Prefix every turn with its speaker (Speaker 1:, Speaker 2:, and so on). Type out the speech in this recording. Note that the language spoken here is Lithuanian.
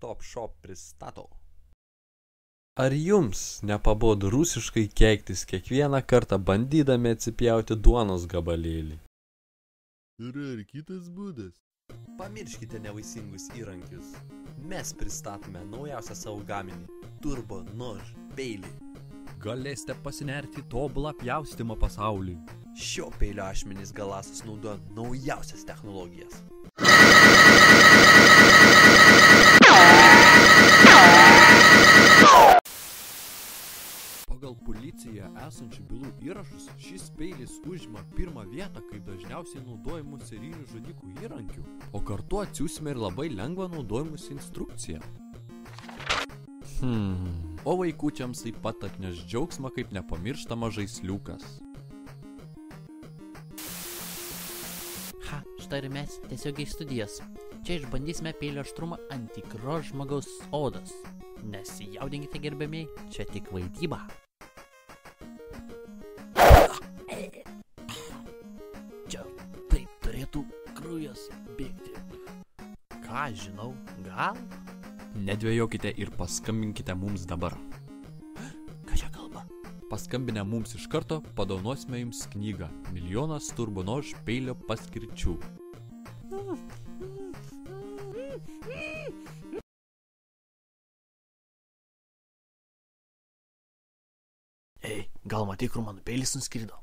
Speaker 1: Top Shop pristato. Ar jums nepabodo rusiškai keiktis kiekvieną kartą bandydami atsipjauti duonos gabalėlį?
Speaker 2: Yra ir kitas būdas.
Speaker 1: Pamirškite nevaisingus įrankius. Mes pristatome naujausią savo gaminį – Turbo Nož peilį.
Speaker 3: Galėsite pasinerti tobulą pjaustymą pasaulį.
Speaker 1: Šio peilio ašmenys galasas naudoja naujausias technologijas.
Speaker 3: Pagal policiją esančių bylų įrašus, šis peilis užima pirmą vietą kaip dažniausiai naudojamų serijinių žudikų įrankių, o kartu atsiųsime ir labai lengvą naudojimus instrukciją. O vaikučiams taip pat atneš džiaugsmą kaip nepamirštamas žaisliukas.
Speaker 4: Štai ir mes tiesiog į studijas. Čia išbandysime peilio aštrumą ant tikros žmogaus odos. Nesijaudinkite gerbiamiai, čia tik vaidyba. Čia taip turėtų kraujas bėgti. Ką žinau, gal?
Speaker 3: Nedvejokite ir paskambinkite mums dabar.
Speaker 4: Ką čia kalba?
Speaker 3: Paskambinę mums iš karto padovanosime jums knygą Milijonas Turbo Nož peilio paskirčių.
Speaker 4: Ei, gal matai, kur mano peilis nuskrido?